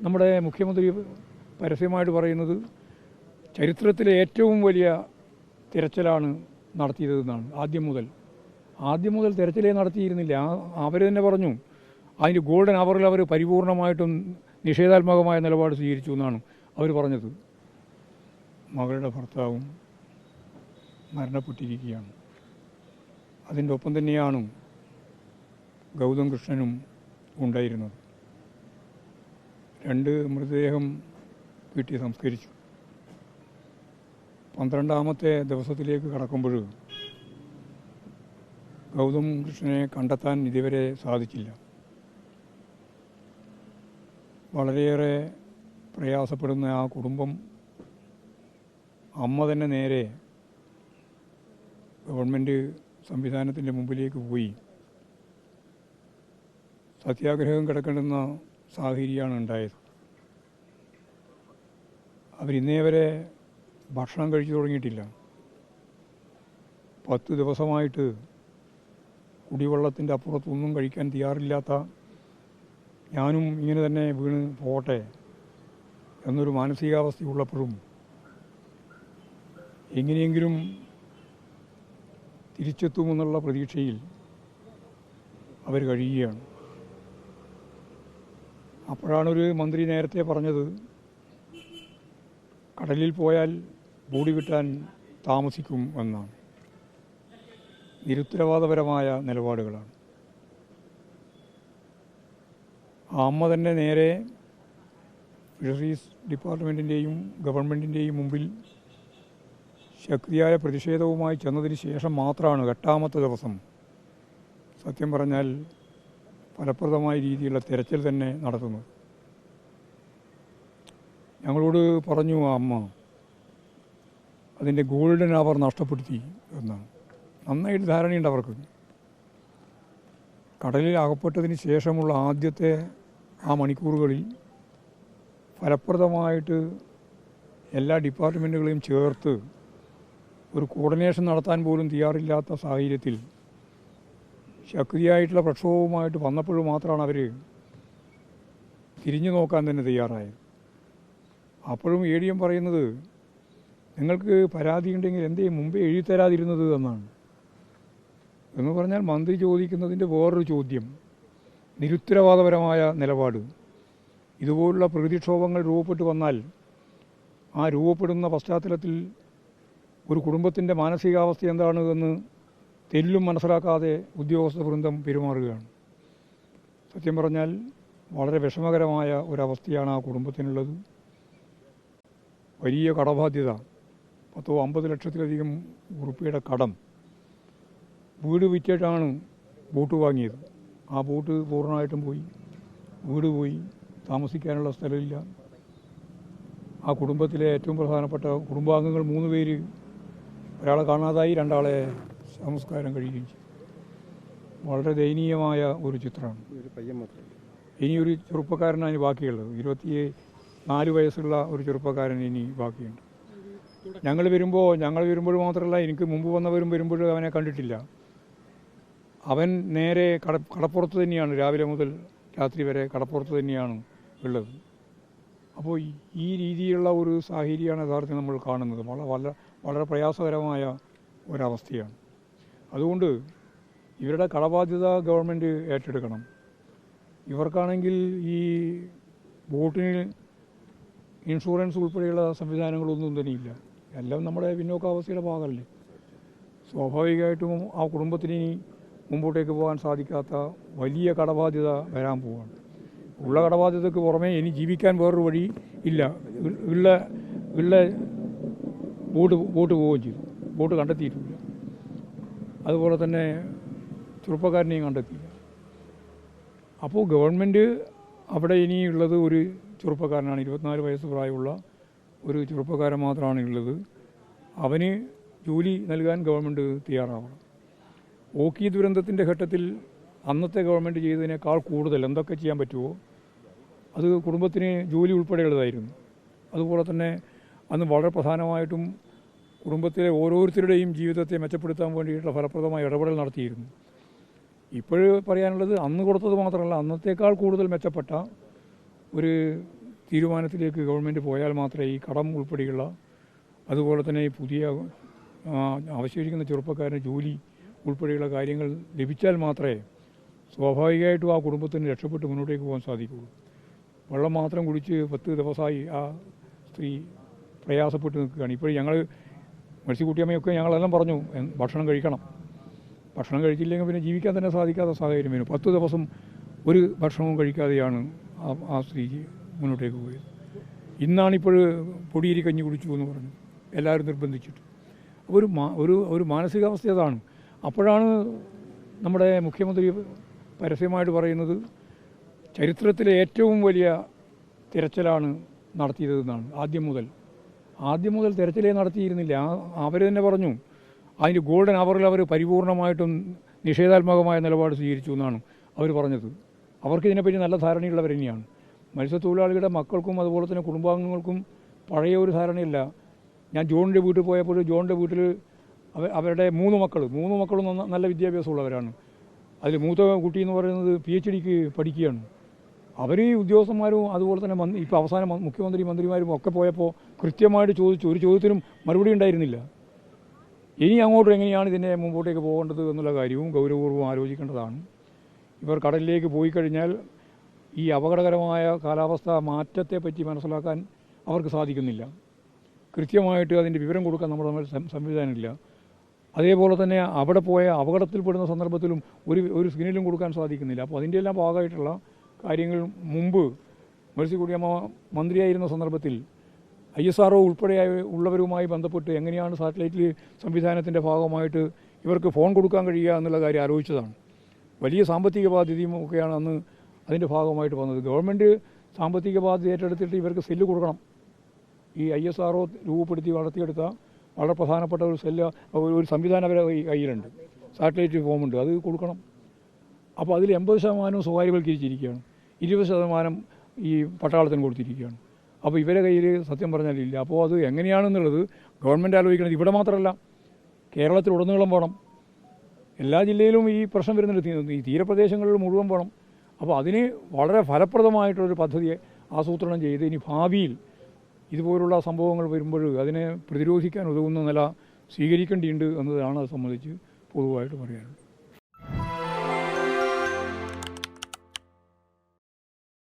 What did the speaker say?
നമ്മുടെ മുഖ്യമന്ത്രി പരസ്യമായിട്ട് പറയുന്നത് ചരിത്രത്തിലെ ഏറ്റവും വലിയ തിരച്ചിലാണ് നടത്തിയതെന്നാണ്. ആദ്യം മുതൽ തിരച്ചിലേ നടത്തിയിരുന്നില്ല. അവർ തന്നെ പറഞ്ഞു അതിൻ്റെ ഗോൾഡൻ അവറിൽ അവർ പരിപൂർണമായിട്ടും നിഷേധാത്മകമായ നിലപാട് സ്വീകരിച്ചു എന്നാണ് അവർ പറഞ്ഞത്. മകളുടെ ഭർത്താവും മരണപ്പെട്ടിരിക്കുകയാണ്. അതിൻ്റെ ഒപ്പം തന്നെയാണ് ഗൗതം കൃഷ്ണനും ഉണ്ടായിരുന്നത്. 2 മൃതദേഹം വീട്ടിൽ സംസ്കരിച്ചു. 12ാമത്തെ ദിവസത്തിലേക്ക് കടക്കുമ്പോൾ ഗൗതം കൃഷ്ണനെ കണ്ടെത്താൻ ഇതുവരെ സാധിച്ചില്ല. വളരെയേറെ പ്രയാസപ്പെടുന്ന ആ കുടുംബം അമ്മ തന്നെ നേരെ ഗവൺമെൻറ് സംവിധാനത്തിൻ്റെ മുമ്പിലേക്ക് പോയി സത്യാഗ്രഹം കിടക്കേണ്ടുന്ന സാഹചര്യമാണ് ഉണ്ടായത്. അവരിന്നേ വരെ ഭക്ഷണം കഴിച്ചു തുടങ്ങിയിട്ടില്ല. 10 ദിവസമായിട്ട് കുടിവെള്ളത്തിൻ്റെ അപ്പുറത്തൊന്നും കഴിക്കാൻ തയ്യാറില്ലാത്ത ഞാനും ഇങ്ങനെ തന്നെ വീണ് പോട്ടെ എന്നൊരു മാനസികാവസ്ഥയുള്ളപ്പോഴും എങ്ങനെയെങ്കിലും തിരിച്ചെത്തുമെന്നുള്ള പ്രതീക്ഷയിൽ അവർ കഴിയുകയാണ്. അപ്പോഴാണൊരു മന്ത്രി നേരത്തെ പറഞ്ഞത് കടലിൽ പോയാൽ ബോഡി കിട്ടാൻ താമസിക്കും എന്നാണ്. നിരുത്തരവാദപരമായ നിലപാടുകളാണ്. ആ അമ്മ തന്നെ നേരെ ഫിഷറീസ് ഡിപ്പാർട്ട്മെൻറ്റിൻ്റെയും ഗവൺമെൻറ്റിൻ്റെയും മുമ്പിൽ ശക്തിയായ പ്രതിഷേധവുമായി ചെന്നതിന് ശേഷം മാത്രമാണ് 8ാമത്തെ ദിവസം സത്യം പറഞ്ഞാൽ ഫലപ്രദമായ രീതിയിലുള്ള തിരച്ചിൽ തന്നെ നടത്തുന്നത്. ഞങ്ങളോട് പറഞ്ഞു ആ അമ്മ അതിൻ്റെ ഗോൾഡൻ അവർ നഷ്ടപ്പെടുത്തി എന്നാണ്. നന്നായിട്ട് ധാരണയുണ്ട് അവർക്ക്. കടലിൽ അകപ്പെട്ടതിന് ശേഷമുള്ള ആദ്യത്തെ ആ മണിക്കൂറുകളിൽ ഫലപ്രദമായിട്ട് എല്ലാ ഡിപ്പാർട്ട്മെൻറ്റുകളെയും ചേർത്ത് ഒരു കോർഡിനേഷൻ നടത്താൻ പോലും തയ്യാറില്ലാത്ത സാഹചര്യത്തിൽ ശക്തിയായിട്ടുള്ള പ്രക്ഷോഭവുമായിട്ട് വന്നപ്പോൾ മാത്രമാണ് അവർ തിരിഞ്ഞു നോക്കാൻ തന്നെ തയ്യാറായത്. അപ്പോഴും ADM പറയുന്നത് നിങ്ങൾക്ക് പരാതി ഉണ്ടെങ്കിൽ എന്തേ മുമ്പേ എഴുതിത്തരാതിരുന്നത് എന്നാണ്. എന്ന് പറഞ്ഞാൽ മന്ത്രി ചോദിക്കുന്നതിൻ്റെ വേറൊരു ചോദ്യം നിരുത്തരവാദപരമായ നിലപാട്. ഇതുപോലുള്ള പ്രകൃതിക്ഷോഭങ്ങൾ രൂപപ്പെട്ടു വന്നാൽ ആ രൂപപ്പെടുന്ന പശ്ചാത്തലത്തിൽ ഒരു കുടുംബത്തിൻ്റെ മാനസികാവസ്ഥ എന്താണ് എന്ന് തെല്ലും മനസ്സിലാക്കാതെ ഉദ്യോഗസ്ഥ വൃന്ദം പെരുമാറുകയാണ്. സത്യം പറഞ്ഞാൽ വളരെ വിഷമകരമായ ഒരവസ്ഥയാണ് ആ കുടുംബത്തിനുള്ളത്. വലിയ കടബാധ്യത, 10-50 ലക്ഷത്തിലധികം ഉറുപ്പിയുടെ കടം. വീട് വിറ്റിട്ടാണ് ബോട്ട് വാങ്ങിയത്. ആ ബോട്ട് പൂർണ്ണമായിട്ടും പോയി. വീട് പോയി, താമസിക്കാനുള്ള സ്ഥലമില്ല. ആ കുടുംബത്തിലെ ഏറ്റവും പ്രധാനപ്പെട്ട കുടുംബാംഗങ്ങൾ 3 പേര്, ഒരാളെ കാണാതായി, 2 ആളെ സംസ്കാരം കഴിയുകയും ചെയ്തു. വളരെ ദയനീയമായ ഒരു ചിത്രമാണ്. ഇനിയൊരു ചെറുപ്പക്കാരനാണ് ബാക്കിയുള്ളത്. 24 വയസ്സുള്ള ഒരു ചെറുപ്പക്കാരൻ ഇനി ബാക്കിയുണ്ട്. ഞങ്ങൾ വരുമ്പോൾ മാത്രമല്ല, എനിക്ക് മുമ്പ് വന്നവരും വരുമ്പോഴും അവനെ കണ്ടിട്ടില്ല. അവൻ നേരെ കടപ്പുറത്ത് തന്നെയാണ്, രാവിലെ മുതൽ രാത്രി വരെ കടപ്പുറത്ത് തന്നെയാണ് ഉള്ളത്. അപ്പോൾ ഈ രീതിയിലുള്ള ഒരു സാഹചര്യമാണ് യഥാർത്ഥത്തിൽ നമ്മൾ കാണുന്നത്. വളരെ പ്രയാസകരമായ ഒരവസ്ഥയാണ്. അതുകൊണ്ട് ഇവരുടെ കടബാധ്യത ഗവൺമെൻറ് ഏറ്റെടുക്കണം. ഇവർക്കാണെങ്കിൽ ഈ ബോട്ടിന് ഇൻഷുറൻസ് ഉൾപ്പെടെയുള്ള സംവിധാനങ്ങളൊന്നും തന്നെയില്ല. എല്ലാം നമ്മുടെ പിന്നോക്കാവസ്ഥയുടെ ഭാഗമല്ലേ. സ്വാഭാവികമായിട്ടും ആ കുടുംബത്തിന് മുമ്പോട്ടേക്ക് പോകാൻ സാധിക്കാത്ത വലിയ കടബാധ്യത വരാൻ പോവുകയാണ്. ഉള്ള കടബാധ്യതയ്ക്ക് പുറമേ ഇനി ജീവിക്കാൻ വേറൊരു വഴി ഇല്ല. ഉള്ള ബോട്ട് പോവുകയും ചെയ്തു. ബോട്ട് കണ്ടെത്തിയിട്ടില്ല. അതുപോലെ തന്നെ ചെറുപ്പക്കാരനെയും കണ്ടെത്തിയില്ല. അപ്പോൾ ഗവൺമെൻറ് അവിടെ ഇനിയുള്ളത് ഒരു ചെറുപ്പക്കാരനാണ്. 24 വയസ്സ് പ്രായമുള്ള ഒരു ചെറുപ്പക്കാരൻ മാത്രമാണ് ഉള്ളത്. അവന് ജോലി നൽകാൻ ഗവൺമെൻറ് തയ്യാറാവണം. ഓഖി ദുരന്തത്തിൻ്റെ ഘട്ടത്തിൽ അന്നത്തെ ഗവൺമെൻറ് ചെയ്തതിനേക്കാൾ കൂടുതൽ എന്തൊക്കെ ചെയ്യാൻ പറ്റുമോ അത് കുടുംബത്തിന് ജോലി ഉൾപ്പെടെയുള്ളതായിരുന്നു. അതുപോലെ തന്നെ അന്ന് വളരെ പ്രധാനമായിട്ടും കുടുംബത്തിലെ ഓരോരുത്തരുടെയും ജീവിതത്തെ മെച്ചപ്പെടുത്താൻ വേണ്ടിയിട്ടുള്ള ഫലപ്രദമായ ഇടപെടൽ നടത്തിയിരുന്നു. ഇപ്പോൾ പറയാനുള്ളത് അന്ന് കൊടുത്തത് മാത്രമല്ല, അന്നത്തേക്കാൾ കൂടുതൽ മെച്ചപ്പെട്ട ഒരു തീരുമാനത്തിലേക്ക് ഗവൺമെൻറ് പോയാൽ മാത്രമേ ഈ കടം ഉൾപ്പെടെയുള്ള അതുപോലെ തന്നെ ഈ പുതിയ അവശേഷിക്കുന്ന ചെറുപ്പക്കാരന് ജോലി ഉൾപ്പെടെയുള്ള കാര്യങ്ങൾ ലഭിച്ചാൽ മാത്രമേ സ്വാഭാവികമായിട്ടും ആ കുടുംബത്തിന് രക്ഷപ്പെട്ട് മുന്നോട്ടേക്ക് പോകാൻ സാധിക്കുകയുള്ളൂ. വെള്ളം മാത്രം കുടിച്ച് 10 ദിവസമായി ആ സ്ത്രീ പ്രയാസപ്പെട്ട് നിൽക്കുകയാണ്. ഇപ്പോൾ ഞങ്ങൾ മേഴ്സിക്കുട്ടിയമ്മയൊക്കെ ഞങ്ങളെല്ലാം പറഞ്ഞു ഭക്ഷണം കഴിക്കണം, ഭക്ഷണം കഴിച്ചില്ലെങ്കിൽ പിന്നെ ജീവിക്കാൻ തന്നെ സാധിക്കാത്ത സാഹചര്യം വരും. 10 ദിവസം ഒരു ഭക്ഷണവും കഴിക്കാതെയാണ് ആ സ്ത്രീ മുന്നോട്ടേക്ക് പോയത്. ഇന്നാണിപ്പോൾ പൊടിയേരി കഞ്ഞി കുടിച്ചു എന്ന് പറഞ്ഞു എല്ലാവരും നിർബന്ധിച്ചിട്ട്. ഒരു മാനസികാവസ്ഥ അതാണ്. അപ്പോഴാണ് നമ്മുടെ മുഖ്യമന്ത്രി പരസ്യമായിട്ട് പറയുന്നത് ചരിത്രത്തിലെ ഏറ്റവും വലിയ തിരച്ചിലാണ് നടത്തിയതെന്നാണ്. ആദ്യം മുതൽ തിരച്ചിലേ നടത്തിയിരുന്നില്ല. അവർ തന്നെ പറഞ്ഞു അതിൻ്റെ ഗോൾഡൻ അവറിൽ അവർ പരിപൂർണമായിട്ടും നിഷേധാത്മകമായ നിലപാട് സ്വീകരിച്ചു എന്നാണ് അവർ പറഞ്ഞത്. അവർക്ക് ഇതിനെപ്പറ്റി നല്ല ധാരണയുള്ളവർ തന്നെയാണ്. മത്സ്യത്തൊഴിലാളികളുടെ മക്കൾക്കും അതുപോലെ തന്നെ കുടുംബാംഗങ്ങൾക്കും പഴയ ഒരു ധാരണയില്ല. ഞാൻ ജോണിൻ്റെ വീട്ടിൽ പോയപ്പോൾ ജോണിൻ്റെ വീട്ടിൽ അവരുടെ 3 മക്കളും നല്ല വിദ്യാഭ്യാസമുള്ളവരാണ്. അതിൽ മൂത്ത കുട്ടി എന്ന് പറയുന്നത് PhDക്ക് പഠിക്കുകയാണ്. അവർ ഈ ഉദ്യോഗസ്ഥന്മാരും അതുപോലെ തന്നെ ഇപ്പോൾ അവസാനം മുഖ്യമന്ത്രി മന്ത്രിമാരും ഒക്കെ പോയപ്പോൾ കൃത്യമായിട്ട് ചോദിച്ചു. ഒരു ചോദ്യത്തിനും മറുപടി ഉണ്ടായിരുന്നില്ല. ഇനി അങ്ങോട്ടും എങ്ങനെയാണ് ഇതിനെ മുമ്പോട്ടേക്ക് പോകേണ്ടത് എന്നുള്ള കാര്യവും ഗൗരവപൂർവ്വം ആലോചിക്കേണ്ടതാണ്. ഇവർ കടലിലേക്ക് പോയി കഴിഞ്ഞാൽ ഈ അപകടകരമായ കാലാവസ്ഥ മാറ്റത്തെപ്പറ്റി മനസ്സിലാക്കാൻ അവർക്ക് സാധിക്കുന്നില്ല. കൃത്യമായിട്ട് അതിൻ്റെ വിവരം കൊടുക്കാൻ നമ്മുടെ സംവിധാനമില്ല. അതേപോലെ തന്നെ അവിടെ പോയ അപകടത്തിൽപ്പെടുന്ന സന്ദർഭത്തിലും ഒരു സിഗ്നലും കൊടുക്കാൻ സാധിക്കുന്നില്ല. അപ്പോൾ അതിൻ്റെ എല്ലാം ഭാഗമായിട്ടുള്ള കാര്യങ്ങൾ മുമ്പ് മേഴ്സിക്കുട്ടിയമ്മ മന്ത്രിയായിരുന്ന സന്ദർഭത്തിൽ ISRO ഉൾപ്പെടെ ഉള്ളവരുമായി ബന്ധപ്പെട്ട് എങ്ങനെയാണ് സാറ്റലൈറ്റ് സംവിധാനത്തിൻ്റെ ഭാഗമായിട്ട് ഇവർക്ക് ഫോൺ കൊടുക്കാൻ കഴിയുക എന്നുള്ള കാര്യം ആലോചിച്ചതാണ്. വലിയ സാമ്പത്തിക ബാധ്യതയും ഒക്കെയാണ് അന്ന് അതിൻ്റെ ഭാഗമായിട്ട് വന്നത്. ഗവൺമെൻറ് സാമ്പത്തിക ബാധ്യത ഏറ്റെടുത്തിട്ട് ഇവർക്ക് സെല്ല് കൊടുക്കണം. ഈ ISRO രൂപപ്പെടുത്തി വളർത്തിയെടുത്ത വളരെ പ്രധാനപ്പെട്ട ഒരു സംവിധാനം അവരെ കയ്യിലുണ്ട്. സാറ്റലൈറ്റ് ഫോമുണ്ട്, അത് കൊടുക്കണം. അപ്പോൾ അതിൽ 80% സ്വകാര്യവൽക്കരിച്ചിരിക്കുകയാണ്, 20% ഈ പട്ടാളത്തിന് കൊടുത്തിരിക്കുകയാണ്. അപ്പോൾ ഇവരെ കയ്യിൽ സത്യം പറഞ്ഞാലില്ല. അപ്പോൾ അത് എങ്ങനെയാണെന്നുള്ളത് ഗവൺമെൻറ് ആലോചിക്കുന്നത്. ഇവിടെ മാത്രമല്ല, കേരളത്തിലുടനീളം വേണം. എല്ലാ ജില്ലയിലും ഈ പ്രശ്നം വരുന്നുണ്ട്. ഈ തീരപ്രദേശങ്ങളിൽ മുഴുവൻ വേണം. അപ്പോൾ അതിന് വളരെ ഫലപ്രദമായിട്ടുള്ളൊരു പദ്ധതി ആസൂത്രണം ചെയ്ത് ഇനി ഭാവിയിൽ ഇതുപോലുള്ള സംഭവങ്ങൾ വരുമ്പോൾ അതിനെ പ്രതിരോധിക്കാൻ ഉതകുന്ന നില സ്വീകരിക്കേണ്ടിയുണ്ട് എന്നതാണ് അത് സംബന്ധിച്ച് പൊതുവായിട്ട് പറയാനുള്ളത്.